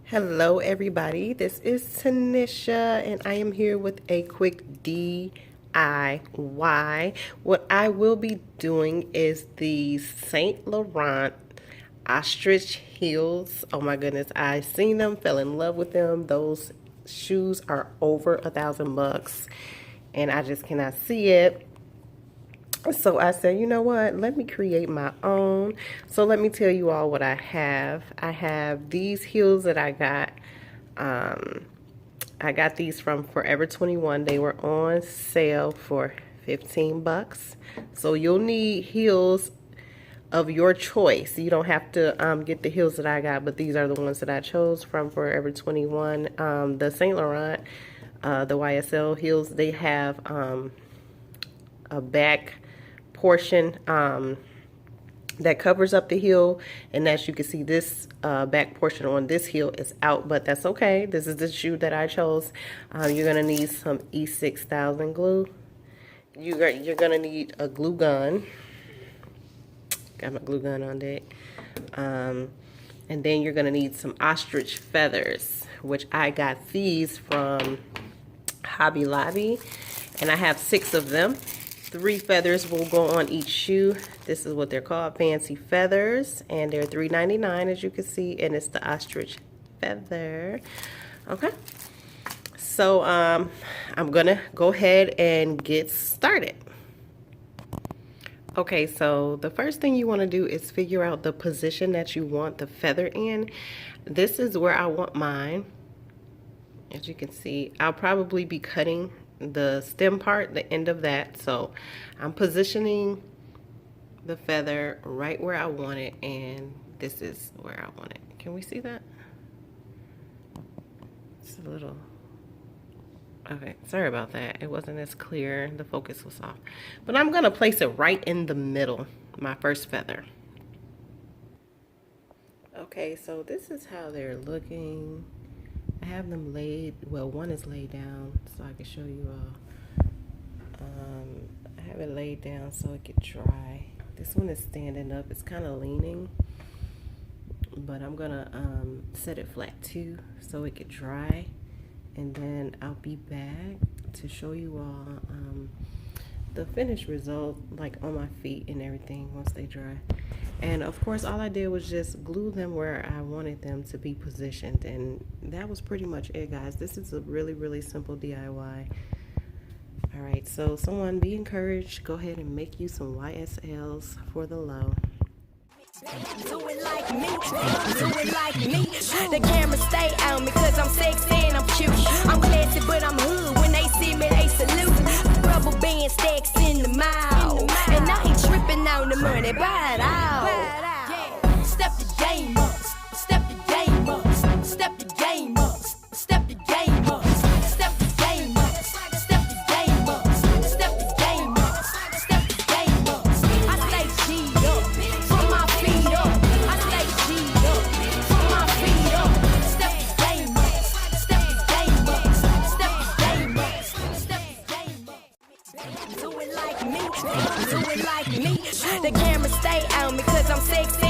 Hello everybody, this is Tanisha and I am here with a quick DIY. What I will be doing is the Saint Laurent Ostrich heels. Oh my goodness, I seen them, fell in love with them. Those shoes are over $1,000 and I just cannot see it. So I said, you know what, let me create my own. So let me tell you all what I have. I have these heels that I got. I got these from Forever 21. They were on sale for 15 bucks. So you'll need heels of your choice. You don't have to get the heels that I got, but these are the ones that I chose from Forever 21. The Saint Laurent, the YSL heels, they have a back portion that covers up the heel, and as you can see, this back portion on this heel is out, but that's okay. This is the shoe that I chose. You're gonna need some E6000 glue. You're gonna need a glue gun. Got my glue gun on deck. And then you're gonna need some ostrich feathers, which I got these from Hobby Lobby, and I have 6 of them. 3 feathers will go on each shoe. This is what they're called, fancy feathers, and they're $3.99 as you can see, and it's the ostrich feather. Okay, so I'm gonna go ahead and get started. Okay, so the first thing you want to do is figure out the position that you want the feather in. This is where I want mine. As you can see, I'll probably be cutting the stem part, the end of that. So I'm positioning the feather right where I want it, and this is where I want it. Can we see that? It's a little, okay, sorry about that. It wasn't as clear, the focus was off. But I'm gonna place it right in the middle, my first feather. Okay, so this is how they're looking. I have them laid, well, one is laid down so I can show you all. I have it laid down so it could dry. This one is standing up. It's kind of leaning, but I'm gonna set it flat too so it could dry, and then I'll be back to show you all the finished result, like on my feet and everything once they dry. And of course, all I did was just glue them where I wanted them to be positioned, and that was pretty much it, guys. This is a really simple DIY. All right, so someone be encouraged, go ahead and make you some YSLs for the low. Do it like me, do it like me. The camera stay on me cause I'm sexy and I'm cute. I'm classy but I'm hood, when they see me they salute. Rubber band stacks in the mouth, and I ain't tripping on the money, buy it out. Yeah. Step the game up, step the game up, step the game up, step the game up, step the game up, step the game up, step the game up, step the game up. I stay G'd up, from my feet up. I stay G'd up, from my feet up. Step the game up, step the game up, step the game up, step the game up. Do it like me, do it like me. The camera stay on me cause I'm sexy